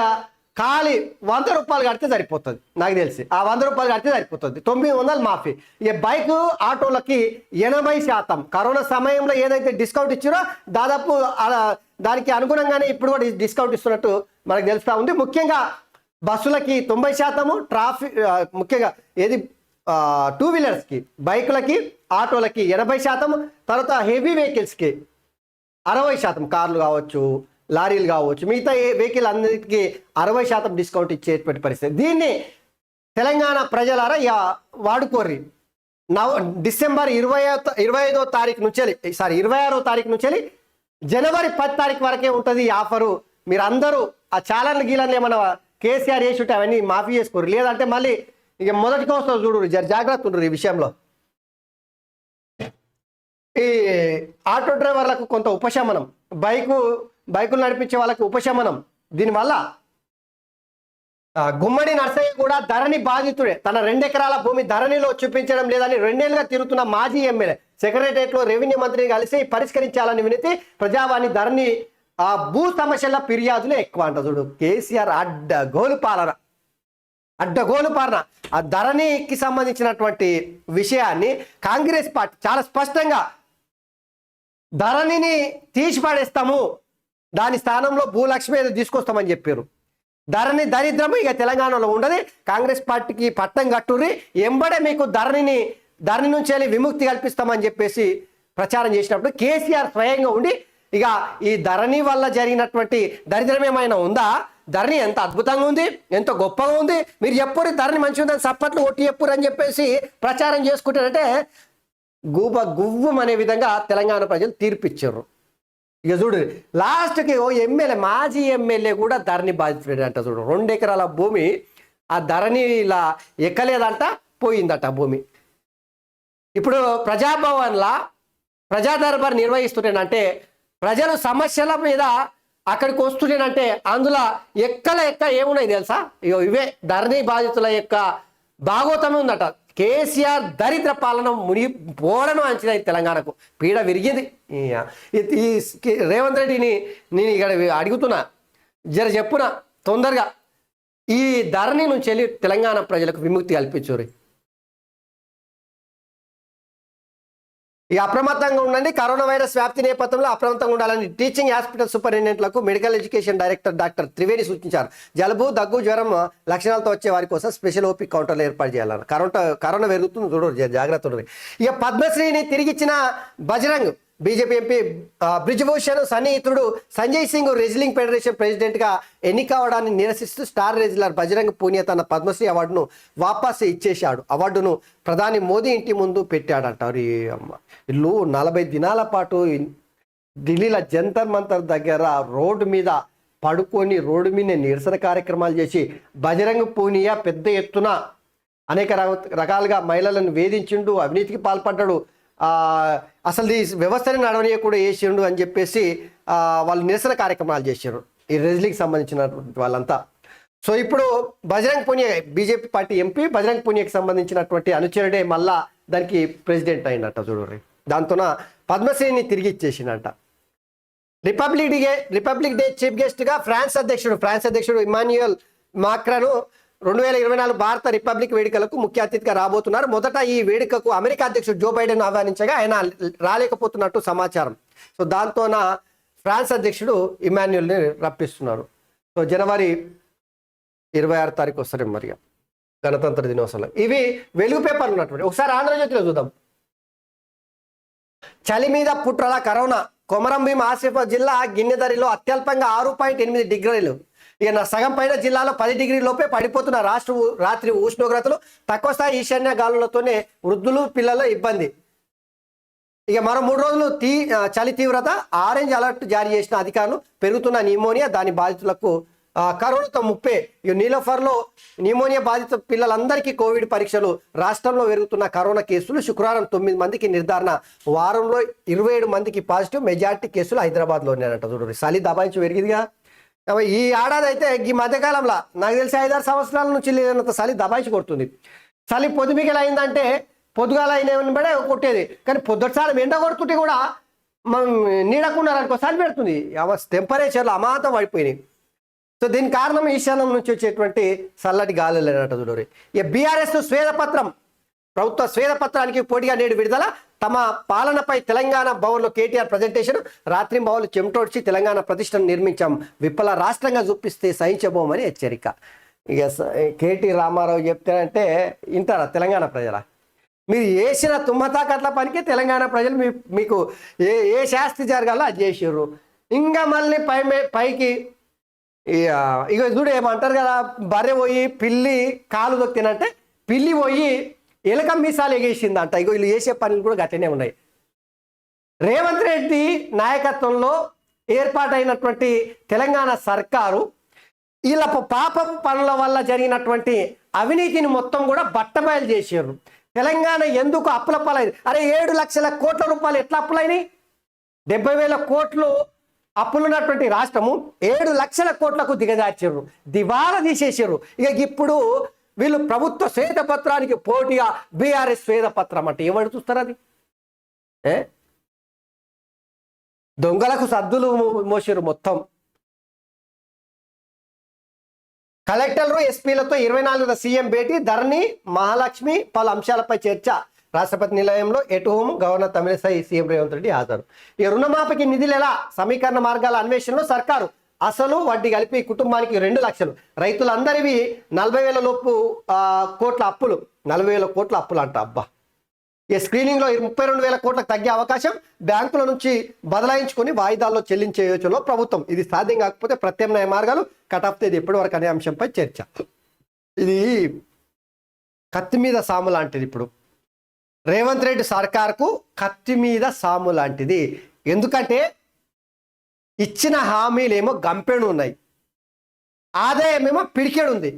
ఖాళీ 100 రూపాయలు కడితే సరిపోతుంది. నాకు తెలిసి ఆ 100 రూపాయలు కడితే సరిపోతుంది, 900 మాఫీ. ఇక బైక్ ఆటోలకి 80%, కరోనా సమయంలో ఏదైతే డిస్కౌంట్ ఇచ్చారో దాదాపు దానికి అనుగుణంగానే ఇప్పుడు కూడా డిస్కౌంట్ ఇస్తున్నట్టు మనకు తెలుస్తూ ఉంది. ముఖ్యంగా బస్సులకి 90%, ట్రాఫిక్ ముఖ్యంగా ఏది 2 వీలర్స్కి బైకులకి ఆటోలకి 80%, తర్వాత హెవీ వెహికల్స్కి 60%, కార్లు కావచ్చు లారీలు కావచ్చు మిగతా వెహికల్ అన్నిటికీ 60% డిస్కౌంట్ ఇచ్చేటువంటి పరిస్థితి. దీన్ని తెలంగాణ ప్రజలారా వాడుకోర్రి. డిసెంబర్ 26వ తారీఖు నుంచి జనవరి 10 తారీఖు వరకే ఉంటుంది ఈ ఆఫరు. మీరు అందరూ ఆ ఛాలన్లు గీలన్లు ఏమన్నా కేసీఆర్ చేసి ఉంటే అవన్నీ మాఫీ చేసుకోరు, లేదంటే మళ్ళీ ఇక మొదటికి వస్తుంది చూడు. జాగ్రత్త ఉండరు ఈ విషయంలో. ఈ ఆటో డ్రైవర్లకు కొంత ఉపశమనం, బైకులు నడిపించే వాళ్ళకి ఉపశమనం. దీనివల్ల గుమ్మడి నర్సయ్య కూడా ధరణి బాధితుడే. తన 2 ఎకరాల భూమి ధరణిలో చూపించడం లేదని 2 ఏళ్లుగా తిరుగుతున్న మాజీ ఎమ్మెల్యే సెక్రటరియట్లో రెవెన్యూ మంత్రిని కలిసి పరిష్కరించాలని వినతి. ప్రజావాణి ధరణి భూ సమస్యల ఫిర్యాదులే ఎక్కువ అంట చూడు. కేసీఆర్ అడ్డగోలు పాలన. ఆ ధరణికి సంబంధించినటువంటి విషయాన్ని కాంగ్రెస్ పార్టీ చాలా స్పష్టంగా ధరణిని తీసిపడేస్తాము, దాని స్థానంలో భూలక్ష్మి ఏదో తీసుకొస్తామని చెప్పారు. ధరణి దరిద్రము ఇక తెలంగాణలో ఉండదు. కాంగ్రెస్ పార్టీకి పట్టం కట్టుర్రి, ఎంబడే మీకు ధరణి నుంచి వెళ్ళి విముక్తి కల్పిస్తామని చెప్పేసి ప్రచారం చేసినప్పుడు కేసీఆర్ స్వయంగా ఉండి ఇక ఈ ధరణి వల్ల జరిగినటువంటి దరిద్రం ఏమైనా ఉందా, ధరణి ఎంత అద్భుతంగా ఉంది, ఎంత గొప్పగా ఉంది, మీరు చెప్పుర్రి ధరణి మంచిగా ఉందని సప్పట్లు కొట్టి చెప్పుర్రి అని చెప్పేసి ప్రచారం చేసుకుంటారంటే గువ్వం అనే విధంగా తెలంగాణ ప్రజలు తీర్పిచ్చారు. ఇక చూడు లాస్ట్కి ఓ ఎమ్మెల్యే, మాజీ ఎమ్మెల్యే కూడా ధరణి బాధితుడు అంట చూడు. 2 ఎకరాల భూమి ఆ ధరణి ఇలా ఎక్కలేదంట, పోయిందట భూమి. ఇప్పుడు ప్రజాభవన్లా ప్రజా దర్బార్ నిర్వహిస్తుంటేనంటే ప్రజలు సమస్యల మీద అక్కడికి వస్తుంటేనంటే అందులో ఎక్క ఏమున్నాయి తెలుసా? ఇవే ధరణి బాధితుల యొక్క భాగోతమే ఉందట. కేసీఆర్ దరిద్ర పాలన మునిగిపోవడం అంచనా తెలంగాణకు పీడ విరిగింది. ఈ రేవంత్ రెడ్డిని నేను ఇక్కడ అడుగుతున్నా, చెప్పున తొందరగా ఈ ధరణి నుంచి వెళ్ళి తెలంగాణ ప్రజలకు విముక్తి కల్పించుర్రి. ఇక అప్రమత్తంగా ఉండండి. కరోనా వైరస్ వ్యాప్తి నేపథ్యంలో అప్రమత్తంగా ఉండాలని టీచింగ్ హాస్పిటల్ సూపరింటెండెంట్లకు medical education director doctor Triveni సూచించారు. జలుబు, దగ్గు, జ్వరం లక్షణాలతో వచ్చే వారి కోసం స్పెషల్ ఓపీ కౌంటర్లు ఏర్పాటు చేయాలని. కరోనా పెరుగుతుంది చూడరు, జాగ్రత్త ఉండదు. ఇక పద్మశ్రీని తిరిగిచ్చిన బజరంగ్ బీజేపీ ఎంపీ బ్రిజ్భూషణ్ సన్నిహితుడు సంజయ్ సింగ్ రెజ్లింగ్ ఫెడరేషన్ ప్రెసిడెంట్గా ఎన్నికవడాన్ని నిరసిస్తూ స్టార్ రెజ్లర్ బజరంగ్ పూనియా తన పద్మశ్రీ అవార్డును వాపస్ ఇచ్చేశాడు. అవార్డును ప్రధాని మోదీ ఇంటి ముందు పెట్టాడంటారు. వీళ్ళు 40 దినాల పాటు ఢిల్లీలో జంతర్ మంతర్ దగ్గర రోడ్డు మీద పడుకొని రోడ్డు మీద నిరసన కార్యక్రమాలు చేసి బజరంగ్ పూనియా పెద్ద ఎత్తున అనేక రకాలుగా మహిళలను వేధించిండు, అవినీతికి పాల్పడ్డాడు, అసలు ఈ వ్యవస్థని నడవనీయకుండా చేసిండు అని చెప్పేసి వాళ్ళు నిరసన కార్యక్రమాలు చేశారు ఈ రెజ్లింగ్కి సంబంధించినటువంటి వాళ్ళంతా. సో ఇప్పుడు Bajrang Punia BJP party MP Bajrang పూనియాకి సంబంధించినటువంటి అనుచరుడే మళ్ళా దానికి ప్రెసిడెంట్ అయినట్ట చూడండి. దాంతోన పద్మశ్రీని తిరిగి ఇచ్చేసిందంట. రిపబ్లిక్ డే చీఫ్ గెస్ట్గా ఫ్రాన్స్ అధ్యక్షుడు ఇమాన్యుయల్ మాక్రాను 2024 భారత రిపబ్లిక్ వేడుకలకు ముఖ్య అతిథిగా రాబోతున్నారు. మొదట ఈ వేడుకకు అమెరికా అధ్యక్షుడు జో బైడెన్ ఆహ్వానించగా ఆయన రాలేకపోతున్నట్టు సమాచారం. సో దాంతోన ఫ్రాన్స్ అధ్యక్షుడు ఇమాన్యుయల్ని రప్పిస్తున్నారు. సో జనవరి 26 తారీఖు వస్తారు మరి గణతంత్ర దినోత్సవం. ఇవి వెలుగు పేపర్లు ఉన్నటువంటి. ఒకసారి ఆంధ్రజ్యోతిలో చూద్దాం. చలి మీద పుట్రల కరోనా కొమరంభీం ఆసిఫాబాద్ జిల్లా గిన్నెదరిలో అత్యల్పంగా 6.8 డిగ్రీలు, ఇక నా సగం పైన జిల్లాలో 10 డిగ్రీల లోపే పడిపోతున్న రాత్రి ఉష్ణోగ్రతలు, తక్కువ స్థాయి ఈశాన్య గాలులతోనే వృద్ధులు పిల్లల ఇబ్బంది. ఇక మరో 3 రోజులు చలి తీవ్రత, ఆరెంజ్ అలర్ట్ జారీ చేసిన అధికారులు. పెరుగుతున్న న్యూమోనియా, దాని బాధితులకు కరోనాతో ముప్పే. ఇక నీలోఫర్లో న్యూమోనియా బాధిత పిల్లలందరికీ కోవిడ్ పరీక్షలు. రాష్ట్రంలో పెరుగుతున్న కరోనా కేసులు. శుక్రవారం 9 మందికి నిర్ధారణ, వారంలో 27 మందికి పాజిటివ్. మెజార్టీ కేసులు హైదరాబాద్లో ఉన్నాయంట. చూడండి, చలి దబాయించి పెరిగిందిగా. ఈ ఏడాది అయితే ఈ మధ్యకాలంలో నాకు తెలిసి 5-6 సంవత్సరాల నుంచి లేనంత చలి దబాయించి కొడుతుంది. చలి పొద్దుమిగలు అయిందంటే పొద్దుగాల అయిన బడే కొట్టేది, కానీ పొద్దుసారి ఎండ కొడుతుంటే కూడా మనం నీడకున్నారనుకో చలి పెడుతుంది. టెంపరేచర్లు అమాంతం పడిపోయినాయి. సో దీని కారణం ఈశాన్యం నుంచి వచ్చేటువంటి చల్లటి గాలి లేనట్టు చూడరు. ఇక బీఆర్ఎస్ స్వేదపత్రం, ప్రభుత్వ స్వేదపత్రానికి పోటీగా నేడు విడుదల. తమ పాలనపై తెలంగాణ భవన్లో కేటీఆర్ ప్రజెంటేషన్. రాత్రి భవన్లు చెమటోడ్చి తెలంగాణ ప్రతిష్టను నిర్మించాం, విఫల రాష్ట్రంగా చూపిస్తే సహించబోమని హెచ్చరిక. ఇక కేటీ రామారావు చెప్తారంటే ఇంటారా తెలంగాణ ప్రజల? మీరు చేసిన తుమ్మతాకట్ల పనికి తెలంగాణ ప్రజలు మీకు ఏ శాస్తి జరగాలో అది చేసారు. ఇంకా మళ్ళీ పైకి ఇక చూడు ఏమంటారు కదా, బర్రె పోయి పిల్లి కాలు దొక్కినంటే పిల్లి పోయి ఎలక మీసాలు ఎగేసిందంట. ఇగో వీళ్ళు చేసే పనులు కూడా గట్టినే ఉన్నాయి. రేవంత్ రెడ్డి నాయకత్వంలో ఏర్పాటైనటువంటి తెలంగాణ సర్కారు వీళ్ళ పాప పనుల వల్ల జరిగినటువంటి అవినీతిని మొత్తం కూడా బట్టబయలు చేసారు. తెలంగాణ ఎందుకు అప్పుల పాలైంది? అరే 7 లక్షల కోట్ల రూపాయలు ఎట్లా అప్పులైనాయి? 70,000 కోట్లు అప్పులున్నటువంటి రాష్ట్రము 7 లక్షల కోట్లకు దిగజార్చారు, దివాలా తీసేసారు. ఇక ఇప్పుడు వీళ్ళు ప్రభుత్వ శ్వేతపత్రానికి పోటీగా బీఆర్ఎస్ శ్వేతపత్రం అంటే ఎవరు చూస్తారు? అది దొంగలకు సద్దులు మోసారు మొత్తం. కలెక్టర్లు ఎస్పీలతో 24 సీఎం భేటీ, ధరణి, మహాలక్ష్మి, పలు అంశాలపై చర్చ. రాష్ట్రపతి నిలయంలో ఎటు home governor Tamilisai CM Revanth Reddy హాజరు. ఈ రుణమాఫీకి నిధులు ఎలా? సమీకరణ మార్గాల అన్వేషణలో సర్కారు. అసలు వడ్డీ కలిపి కుటుంబానికి 2 లక్షలు. రైతులందరివి 40,000 లోపు కోట్ల అప్పులు. 40,000 కోట్ల అప్పులు అంట. అబ్బా, ఈ స్క్రీనింగ్లో 32,000 కోట్లకు తగ్గే అవకాశం. బ్యాంకుల నుంచి బదలాయించుకొని వాయిదాల్లో చెల్లించే యోచనలో ప్రభుత్వం. ఇది సాధ్యం కాకపోతే ప్రత్యామ్నాయ మార్గాలు. కట్ ఆఫ్ తేదీ ఎప్పటి వరకు అనే అంశంపై చర్చ. ఇది కత్తి మీద సాము లాంటిది. ఇప్పుడు రేవంత్ రెడ్డి సర్కార్కు కత్తి మీద సాము లాంటిది. ఎందుకంటే ఇచ్చిన హామీలేమో గంపెడు ఉన్నాయి, ఆదాయమేమో పిడికెడు ఉంది.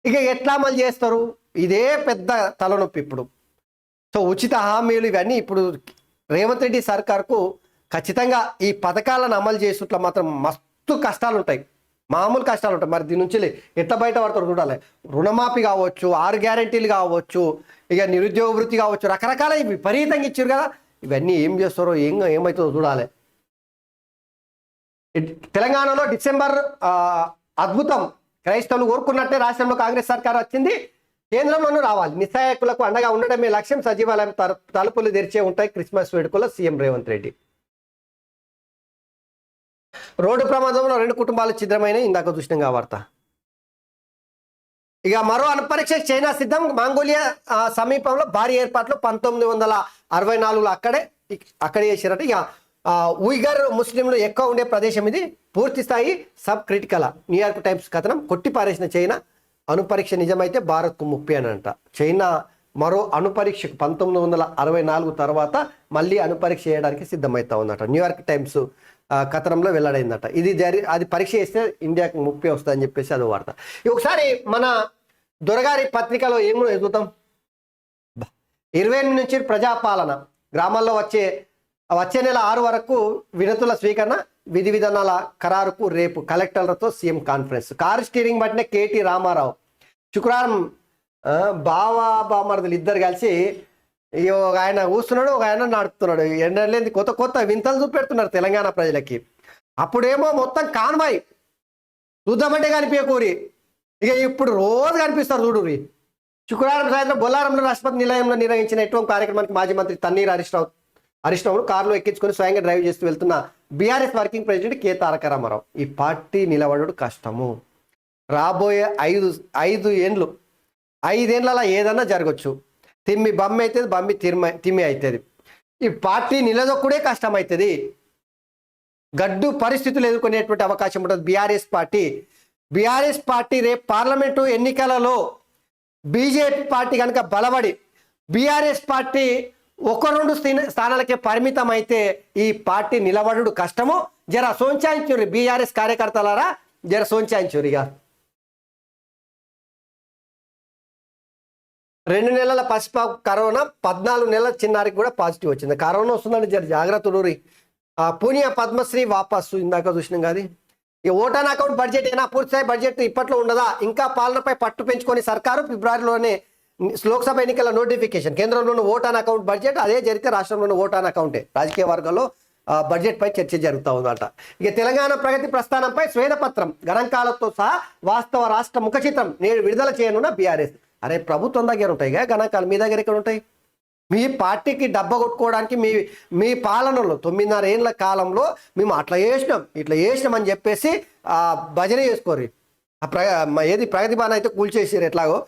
ఇక ఎట్లా అమలు చేస్తారు? ఇదే పెద్ద తలనొప్పి ఇప్పుడు. సో ఉచిత హామీలు ఇవన్నీ ఇప్పుడు రేవంత్ రెడ్డి సర్కార్కు ఖచ్చితంగా ఈ పథకాలను అమలు చేసేట్లో మాత్రం మస్తు కష్టాలు ఉంటాయి, మామూలు కష్టాలు ఉంటాయి. మరి దీని నుంచి ఎట్లా బయట పడతారు చూడాలి. రుణమాఫీ కావచ్చు, 6 గ్యారెంటీలు కావచ్చు, ఇక నిరుద్యోగ వృత్తి కావచ్చు, రకరకాల విపరీతంగా ఇచ్చారు కదా. ఇవన్నీ ఏం చేస్తారో ఏమవుతుందో చూడాలి. తెలంగాణలో డిసెంబర్ అద్భుతం. క్రైస్తవులు కోరుకున్నట్టే రాష్ట్రంలో కాంగ్రెస్ సర్కార్ వచ్చింది, కేంద్రంలోనూ రావాలి. నిస్సహాయకులకు అండగా ఉండడమే లక్ష్యం. సచివాలయం తలుపులు తెరిచే ఉంటాయి. క్రిస్మస్ వేడుకల్లో సీఎం రేవంత్ రెడ్డి. రోడ్డు ప్రమాదంలో 2 కుటుంబాలు ఛిద్రమైన ఇందాక చూసినాం వార్త. ఇక మరో అణుపరీక్ష చైనా సిద్ధం. మాంగోలియా సమీపంలో భారీ ఏర్పాట్లు. 1964లో అక్కడే చేశారట. ఇక ఉయిగర్ ముస్లింలు ఎక్కువ ఉండే ప్రదేశం ఇది. పూర్తి స్థాయి సబ్ క్రిటికల్. న్యూయార్క్ టైమ్స్ కథనం. కొట్టి పారేసిన చైనా అణుపరీక్ష నిజమైతే భారత్కు ముప్పి అని అంట. చైనా మరో అణుపరీక్షకు 1964 తర్వాత మళ్ళీ అణుపరీక్ష చేయడానికి సిద్ధమవుతా ఉందట. న్యూయార్క్ టైమ్స్ కథనంలో వెల్లడైందట. అది పరీక్ష చేస్తే ఇండియాకు ముప్పి వస్తుందని చెప్పేసి అది వార్త. ఒకసారి మన దొరగారి పత్రికలో ఏమో ఎదుగుతాం. 28 నుంచి ప్రజాపాలన. గ్రామాల్లో వచ్చే నెల 6 వరకు వినతుల స్వీకరణ, విధి విధానాల ఖరారుకు రేపు కలెక్టర్లతో సీఎం కాన్ఫరెన్స్. కారు స్టీరింగ్ బట్టిన కేటీ రామారావు. శుక్రవారం బామర్దులు ఇద్దరు కలిసి ఒక ఆయన కూస్తున్నాడు, ఒక ఆయన నడుపుతున్నాడు. ఎండలేని కొత్త వింతలు చూపెడుతున్నారు తెలంగాణ ప్రజలకి. అప్పుడేమో మొత్తం కాన్వాయ్ చూద్దామంటే కనిపించకూరి, ఇక ఇప్పుడు రోజు కనిపిస్తారు చూడురి. శుక్రవారం సాయంత్రం బొల్లారంలో రాష్ట్రపతి నిలయంలో నిర్వహించిన ఎటువంటి కార్యక్రమానికి మాజీ మంత్రి తన్నీర్ హరీష్ రావును కారులో ఎక్కించుకొని స్వయంగా డ్రైవ్ చేస్తూ వెళ్తున్న బీఆర్ఎస్ వర్కింగ్ ప్రెసిడెంట్ కె తారక రామారావు. ఈ పార్టీ నిలబడడు కష్టము. రాబోయే 5 ఏళ్ళలో ఏదన్నా జరగచ్చు. తిమ్మి బమ్మి అవుతుంది, బమ్మి తిమ్మి అవుతుంది. ఈ పార్టీ నిలదొక్కుడే కష్టమవుతుంది. గడ్డు పరిస్థితులు ఎదుర్కొనేటువంటి అవకాశం ఉంటుంది బీఆర్ఎస్ పార్టీ రేపు పార్లమెంటు ఎన్నికలలో బీజేపీ పార్టీ కనుక బలపడి బీఆర్ఎస్ పార్టీ 1-2 స్థానాలకే పరిమితం అయితే ఈ పార్టీ నిలబడుడు కష్టము. జర సోంచాయించుర్రి బీఆర్ఎస్ కార్యకర్తలారా, జర సోంచాయించుర్రిగా. 2 నెలల పసిపాకు కరోనా, 14 నెలల చిన్నారికి కూడా పాజిటివ్ వచ్చింది. కరోనా వస్తుందండి, జర జాగ్రత్తలు. పూనియా పద్మశ్రీ వాపసు ఇందాక చూసినాం కాదు. ఈ ఓటాన్ అకౌంట్ బడ్జెట్ అయినా పూర్తిస్థాయి బడ్జెట్ ఇప్పట్లో ఉండదా? ఇంకా పాలనపై పట్టు పెంచుకొని సర్కారు ఫిబ్రవరిలోనే లోక్సభ ఎన్నికల నోటిఫికేషన్. కేంద్రంలోని ఓటాన్ అకౌంట్ బడ్జెట్ అదే జరిగితే రాష్ట్రంలోని ఓటాన్ అకౌంటే. రాజకీయ వర్గాల్లో బడ్జెట్ పై చర్చ జరుగుతూ ఉందట. ఇక తెలంగాణ ప్రగతి ప్రస్థానంపై శ్వేతపత్రం గణాంకాలతో సహా వాస్తవ రాష్ట్ర ముఖ చిత్రం నేడు విడుదల చేయనున్న బీఆర్ఎస్. అరే ప్రభుత్వం దగ్గర ఉంటాయి కదా గణాంకాలు, మీ దగ్గర ఎక్కడ ఉంటాయి? మీ పార్టీకి డబ్బా కొట్టుకోవడానికి మీ పాలనలో 9.5 ఏళ్ల కాలంలో మేము అట్లా చేసినాం ఇట్లా చేసినాం అని చెప్పేసి భజన చేసుకోరు. ఏది ప్రగతి భవన్ అయితే కూల్చేసారు ఎట్లాగో.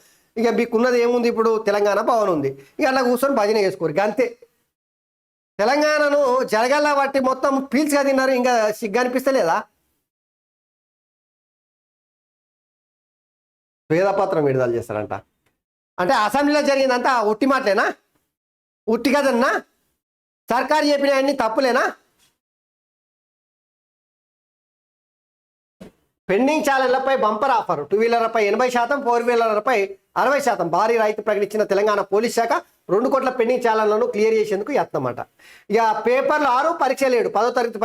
ఇక మీకున్నది ఏముంది? ఇప్పుడు తెలంగాణ భవన్ ఉంది, ఇక అలా కూర్చొని భజన చేసుకోరు అంతే. తెలంగాణను జరగల్లా బట్టి మొత్తం పీల్చుగా తిన్నారు. ఇంకా సిగ్గు అనిపిస్తలేదా? వేదపత్రం విడుదల చేస్తారంట అంటే అసెంబ్లీలో జరిగిందంతా ఉట్టి మాటలేనా? ఉట్టి కదన్నా? సర్కారు చెప్పిన అన్ని తప్పులేనా? పెండింగ్ ఛానళ్లపై బంపర్ ఆఫర్. 2 వీలర్లపై 80%, 4 వీలర్లపై 60% భారీ రాయితీ ప్రకటించిన తెలంగాణ పోలీస్ శాఖ 2 కోట్ల పెండింగ్ ఛానళ్లను క్లియర్ చేసేందుకు యత్నమాట. ఇక పేపర్లు 6, పరీక్ష 7. 10వ తరగతి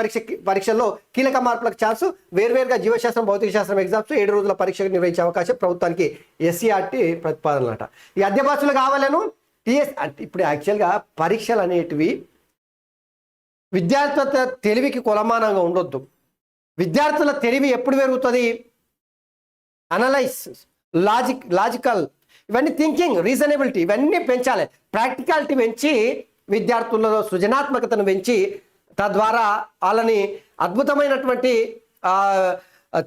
పరీక్షల్లో కీలక మార్పులకు ఛాన్స్. వేర్వేరుగా జీవశాస్త్రం, భౌతిక శాస్త్రం ఎగ్జామ్స్ 7 రోజుల పరీక్షకు నిర్వహించే అవకాశం ప్రభుత్వానికి ఎస్సీఆర్టీ ప్రతిపాదనలట. ఈ అద్దె బస్సులు కావాలను టీఎస్ అంటే ఇప్పుడు యాక్చువల్గా పరీక్షలు అనేటివి విద్యార్థుల తెలివికి కొలమానంగా ఉండొద్దు. విద్యార్థుల తెలివి ఎప్పుడు పెరుగుతుంది? అనలైసిస్, లాజికల్, ఇవన్నీ థింకింగ్, రీజనబిలిటీ ఇవన్నీ పెంచాలి. ప్రాక్టికాలిటీ పెంచి విద్యార్థులలో సృజనాత్మకతను పెంచి తద్వారా వాళ్ళని అద్భుతమైనటువంటి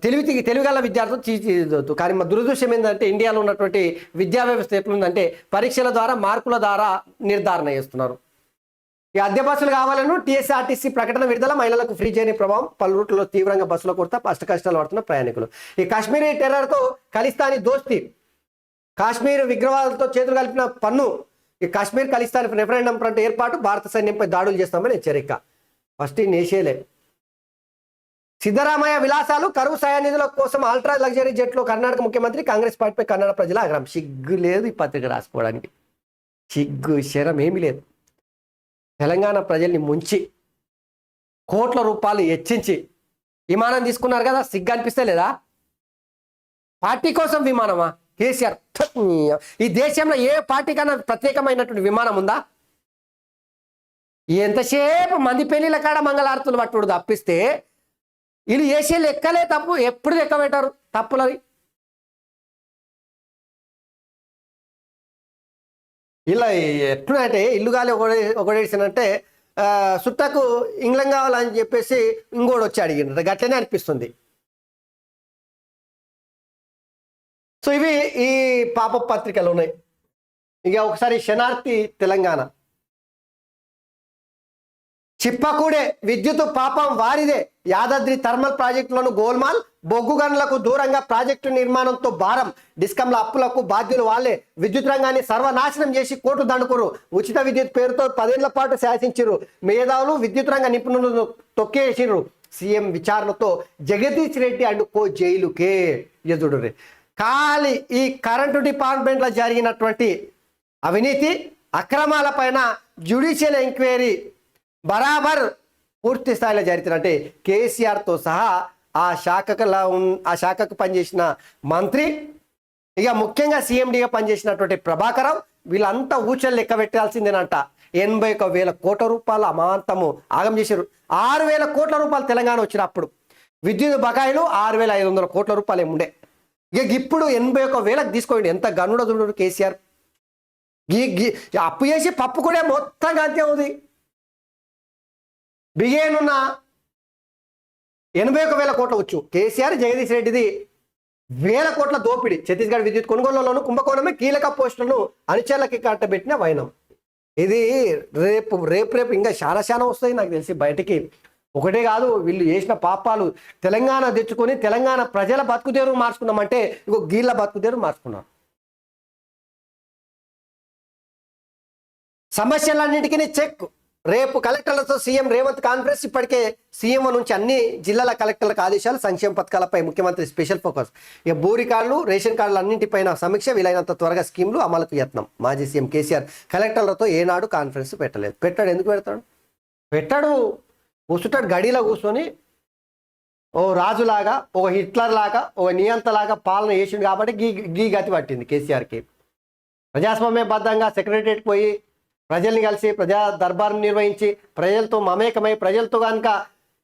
తెలివిగల విద్యార్థులు తీర్చిదిద్దొద్దు. కానీ మా దురదృష్టం ఏంటంటే ఇండియాలో ఉన్నటువంటి విద్యా వ్యవస్థ ఎట్లుందంటే పరీక్షల ద్వారా, మార్కుల ద్వారా నిర్ధారణ చేస్తున్నారు. ఈ అద్దె బస్సులు కావాలను టీఎస్ఆర్టీసీ ప్రకటన విడుదల. మహిళలకు ఫ్రీ జర్నీ ప్రభావం. పలు రూట్లలో తీవ్రంగా బస్సుల కొరత, కష్టాలు పడుతున్న ప్రయాణికులు. ఈ కాశ్మీరీ టెర్రర్తో ఖలిస్తానీ దోస్తీ. కాశ్మీర్ విగ్రహాలతో చేతులు కలిపిన పన్ను. ఈ కాశ్మీర్ ఖలిస్తాన్ రెఫరెండం ఫ్రంట్ ఏర్పాటు. భారత సైన్యంపై దాడులు చేస్తామని హెచ్చరిక. ఫస్ట్ ఈ నేషేలే. సిద్ధరామయ్య విలాసాలు, కరువు సాయ నిధుల కోసం అల్ట్రా లగ్జరీ జెట్లో కర్ణాటక ముఖ్యమంత్రి. కాంగ్రెస్ పార్టీపై కన్నడ ప్రజల ఆగ్రహం. సిగ్గు లేదు ఈ పత్రిక రాసుకోవడానికి, సిగ్గు శరం ఏమీ లేదు. తెలంగాణ ప్రజల్ని ముంచి కోట్ల రూపాయలు హెచ్చించి విమానం తీసుకున్నారు కదా, సిగ్గు అనిపిస్తే లేదా? పార్టీ కోసం విమానమా? కేసీఆర్ ఈ దేశంలో ఏ పార్టీ కన్నా ప్రత్యేకమైనటువంటి విమానం ఉందా? ఎంతసేపు మంది పెళ్లిల కాడ మంగళారతులు పట్టుడు తప్పిస్తే వీళ్ళు చేసే లెక్కలే తప్పు. ఎప్పుడు లెక్క పెట్టారు తప్పులవి. ఇలా ఎట్లుంటే ఇల్లు గాలి ఒకడేసినంటే సుట్టకు ఇంగ్లం కావాలని చెప్పేసి ఇంకోటి వచ్చి అడిగినట్టు గట్లనే అనిపిస్తుంది. సో ఇవి ఈ పాప పత్రికలు ఉన్నాయి. ఇక ఒకసారి శనార్థి తెలంగాణ. చిప్పకూడే విద్యుత్ పాపం వారిదే. యాదాద్రి థర్మల్ ప్రాజెక్టులను గోల్మాల్. బొగ్గు గనులకు దూరంగా ప్రాజెక్టు నిర్మాణంతో భారం. డిస్కంల అప్పులకు బాధ్యులు వాళ్ళే. విద్యుత్ రంగాన్ని సర్వనాశనం చేసి కోట్లు దండుకురు. ఉచిత విద్యుత్ పేరుతో 10 ఏళ్ల పాటు శాసించిరు. మేధావులు, విద్యుత్ రంగ నిపుణులు తొక్కేసిర్రు. సీఎం విచారణతో జగదీష్ రెడ్డి అడ్డుకో జైలుకే. ఎదుడు ఖాళీ ఈ కరెంటు డిపార్ట్మెంట్లో జరిగినటువంటి అవినీతి అక్రమాల పైన జ్యుడిషియల్ ఎంక్వైరీ బరాబర్ పూర్తి స్థాయిలో జరుగుతున్నట్టే. కేసీఆర్తో సహా ఆ శాఖకు పనిచేసిన మంత్రి, ఇక ముఖ్యంగా సీఎండీగా పనిచేసినటువంటి ప్రభాకరరావు, వీళ్ళంతా ఊచలు లెక్క పెట్టాల్సిందేనంట. 81,000 కోట్ల రూపాయలు అమాంతము ఆగం చేశారు. 6,000 కోట్ల రూపాయలు తెలంగాణ వచ్చినప్పుడు విద్యుత్ బకాయిలు 6,500 కోట్ల రూపాయలు ఏముండే. ఇక ఇప్పుడు 81,000కి తీసుకోండి. ఎంత గనుడ చూడు కేసీఆర్. అప్పు చేసి పప్పు కూడా మొత్తంగా అంతే ఉంది. బిగేనున్న 81,000 కోట్ల వచ్చు. కేసీఆర్, జగదీష్ రెడ్డిది 1000 కోట్ల దోపిడీ. ఛత్తీస్గఢ్ విద్యుత్ కొనుగోలులోను కుంభకోణమే కీలక పోస్టులను అనుచరులకి కట్టబెట్టిన వైనం. ఇది రేపు ఇంకా చాలా వస్తాయి నాకు తెలిసి బయటికి. ఒకటే కాదు, వీళ్ళు చేసిన పాపాలు తెలంగాణ తెచ్చుకొని తెలంగాణ ప్రజల బతుకుదేరు మార్చుకున్నామంటే ఇంకో గీళ్ళ బతుకుదేరు మార్చుకున్నారు. సమస్యలన్నింటికీ చెక్. రేపు కలెక్టర్లతో సీఎం రేవంత్ కాన్ఫరెన్స్. ఇప్పటికే సీఎం నుంచి అన్ని జిల్లాల కలెక్టర్లకు ఆదేశాలు. సంక్షేమ పథకాలపై ముఖ్యమంత్రి స్పెషల్ ఫోకస్. ఇక భూ రికార్డులు, రేషన్ కార్డులు అన్నింటిపైన సమీక్ష. వీలైనంత త్వరగా స్కీమ్లు అమలుకు యత్నం. మాజీ సీఎం కేసీఆర్ కలెక్టర్లతో ఏనాడు కాన్ఫరెన్స్ పెట్టలేదు. పెట్టాడు. ఎందుకు పెడతాడు? పెట్టాడు. కూర్చుంటాడు గడిలో కూర్చొని ఓ రాజులాగా, ఓ హిట్లర్ లాగా, ఓ నియంతలాగా పాలన చేసిండు కాబట్టి గీ గతి పట్టింది కేసీఆర్కి. ప్రజాస్వామ్యబద్ధంగా సెక్రటరియట్కి పోయి ప్రజల్ని కలిసి ప్రజా దర్బార్ని నిర్వహించి ప్రజలతో మమేకమై ప్రజలతో కనుక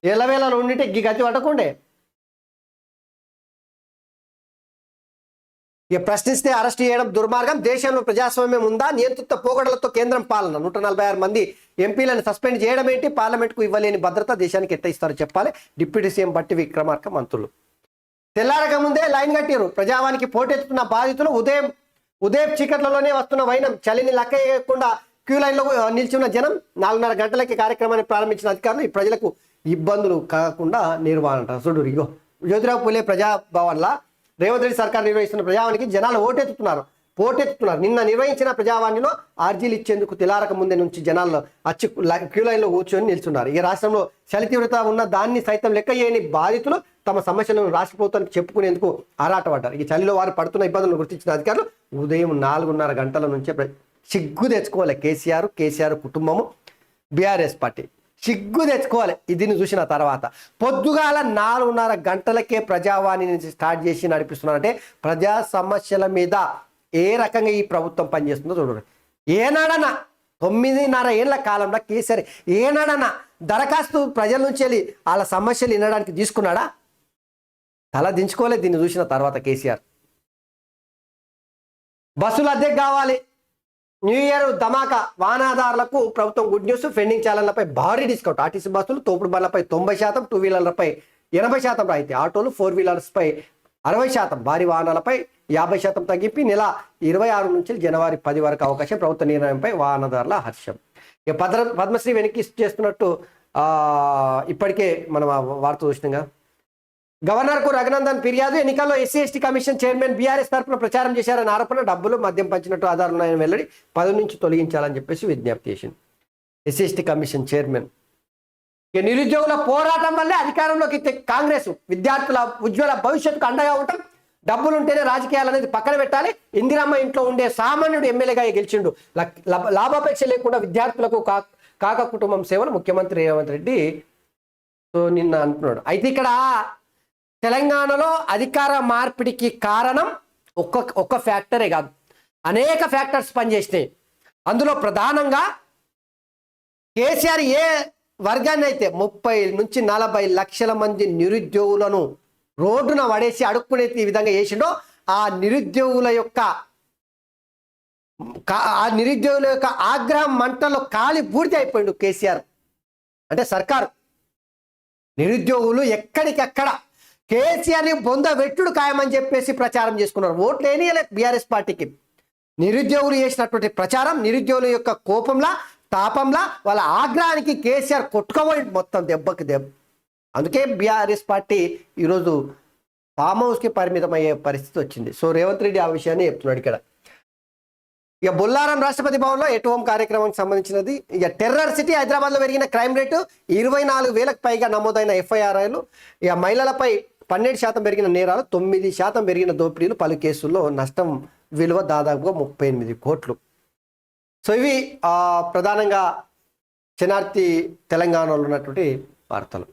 ఎలవేళలో ఉండింటే గీ గతి పట్టకుండే. ఇక ప్రశ్నిస్తే అరెస్ట్ చేయడం దుర్మార్గం. దేశంలో ప్రజాస్వామ్యం ఉందా? నియంత్రిత పోగడలతో కేంద్రం పాలన. 146 మంది ఎంపీలను సస్పెండ్ చేయడం ఏంటి? పార్లమెంట్కు ఇవ్వలేని భద్రత దేశానికి ఎట్ట ఇస్తారో చెప్పాలి. డిప్యూటీ సీఎం బట్టి విక్రమార్క మంత్రులు. తెల్లారక ముందే లైన్ కట్టారు. ప్రజావానికి పోటెత్తుతున్న బాధితులు ఉదయం చీకట్లలోనే వస్తున్న వైనం. చలిని లెక్క వేయకుండా క్యూ లైన్లో నిల్చున్న జనం. 4:30 గంటలకి కార్యక్రమాన్ని ప్రారంభించిన అధికారులు ఈ ప్రజలకు ఇబ్బందులు కాకుండా నిర్వహణ. చూడు, ఇగో జ్యోతిరావు పూలే ప్రజాభవన్లా రేవంత్ రెడ్డి సర్కార్ నిర్వహిస్తున్న ప్రజావానికి జనాలు పోటెత్తుతున్నారు. నిన్న నిర్వహించిన ప్రజావాణిలో ఆర్జీలు ఇచ్చేందుకు తెల్లారక ముందే నుంచి జనాల్లో వచ్చి క్యూ లైన్లో కూర్చొని నిల్చున్నారు. ఈ రాష్ట్రంలో చలి తీవ్రత ఉన్న దాన్ని సైతం లెక్క చేయని బాధితులు తమ సమస్యలను రాష్ట్ర ప్రభుత్వానికి చెప్పుకునేందుకు ఆరాటపడ్డారు. ఈ చలిలో వారు పడుతున్న ఇబ్బందులను గుర్తించిన అధికారులు ఉదయం 4:30 గంటల నుంచే సిగ్గు తెచ్చుకోవాలి కేసీఆర్ కుటుంబము, బీఆర్ఎస్ పార్టీ సిగ్గు తెచ్చుకోవాలి. దీన్ని చూసిన తర్వాత పొద్దుగాల 4:30 గంటలకే ప్రజావాణి నుంచి స్టార్ట్ చేసి నడిపిస్తున్నారంటే ప్రజా సమస్యల మీద ఏ రకంగా ఈ ప్రభుత్వం పనిచేస్తుందో చూడండి. ఏనాడన్నా 9.5 ఏళ్ల కాలంలో కేసీఆర్ ఏనాడన్నా దరఖాస్తు ప్రజల నుంచి వెళ్ళి వాళ్ళ సమస్యలు వినడానికి తీసుకున్నాడా? తల దించుకోలేదు. దీన్ని చూసిన తర్వాత కేసీఆర్ బస్సులు అద్దెకు కావాలి. న్యూ ఇయర్ ధమాకా. వాహనదారులకు ప్రభుత్వం గుడ్ న్యూస్. పెండింగ్ ఛానళ్లపై భారీ డిస్కౌంట్. ఆర్టీసీ బస్సులు, తోపుడు బండ్లపై 90%, 2 వీలర్లపై 80% రాయితీ. ఆటోలు, 4 వీలర్స్పై 60%, భారీ వాహనాలపై 50% తగ్గింపు. నెల 26 నుంచి జనవరి 10 వరకు అవకాశం. ప్రభుత్వ నిర్ణయంపై వాహనదారుల హర్షం. ఇక పద్మశ్రీ వెనక్కి చేస్తున్నట్టు ఇప్పటికే మనం వార్త చూసినాం కదా. గవర్నర్కు రఘునందన్ ఫిర్యాదు. ఎన్నికల్లో SC ST commission chairman BRS తరఫున ప్రచారం చేశారని ఆరోపణ. డబ్బులు, మద్యం పంచినట్టు ఆధారాలు ఉన్నాయని వెల్లడి. పదవి నుంచి తొలగించాలని చెప్పేసి విజ్ఞప్తి చేసింది ఎస్సీ ఎస్టీ కమిషన్ చైర్మన్. ఇక నిరుద్యోగుల పోరాటం వల్లే అధికారంలోకి కాంగ్రెస్. విద్యార్థుల ఉజ్వల భవిష్యత్తుకు అండగా ఉంటాం. డబ్బులు ఉంటేనే రాజకీయాలు అనేది పక్కన పెట్టాలి. ఇందిరమ్మ ఇంట్లో ఉండే సామాన్యుడు ఎమ్మెల్యేగా గెలిచిండు. లాభాపేక్ష లేకుండా విద్యార్థులకు కాక కుటుంబం సేవలు ముఖ్యమంత్రి రేవంత్ రెడ్డి నిన్న అంటున్నాడు. అయితే ఇక్కడ తెలంగాణలో అధికార మార్పిడికి కారణం ఒక్క ఫ్యాక్టరే కాదు, అనేక ఫ్యాక్టర్స్ పనిచేసినాయి. అందులో ప్రధానంగా కేసీఆర్ ఏ వర్గాన్ని అయితే 30 నుంచి 40 లక్షల మంది నిరుద్యోగులను రోడ్డున పడేసి అడుక్కునే విధంగా చేసిండో ఆ నిరుద్యోగుల యొక్క ఆగ్రహం మంటలో కాలి బూడిద అయిపోయిండు కేసీఆర్. అంటే సర్కారు నిరుద్యోగులు ఎక్కడికెక్కడ కేసీఆర్ని బొంద వెట్టుడు ఖాయమని చెప్పేసి ప్రచారం చేసుకున్నారు. ఓట్లు వేయలేదు బీఆర్ఎస్ పార్టీకి. నిరుద్యోగులు చేసినటువంటి ప్రచారం, నిరుద్యోగుల యొక్క కోపంలా, తాపంలా, వాళ్ళ ఆగ్రహానికి కేసీఆర్ కొట్టుకోబోయింది మొత్తం దెబ్బకి దెబ్బ. అందుకే బీఆర్ఎస్ పార్టీ ఈరోజు ఫామ్ హౌస్కి పరిమితం అయ్యే పరిస్థితి వచ్చింది. సో రేవంత్ రెడ్డి ఆ విషయాన్ని చెప్తున్నాడు ఇక్కడ. ఇక బొల్లారం రాష్ట్రపతి భవన్లో ఎట్ హోమ్ కార్యక్రమానికి సంబంధించినది. ఇక టెర్రర్ సిటీ హైదరాబాద్లో పెరిగిన క్రైమ్ రేటు 24,000కు పైగా నమోదైన ఎఫ్ఐఆర్ఐలు. ఇక మహిళలపై 12% పెరిగిన నేరాలు, 9% పెరిగిన దోపిడీలు, పలు కేసుల్లో నష్టం విలువ దాదాపుగా 38 కోట్లు. సో ఇవి ప్రధానంగా శనార్థి తెలంగాణలో ఉన్నటువంటి వార్తలు.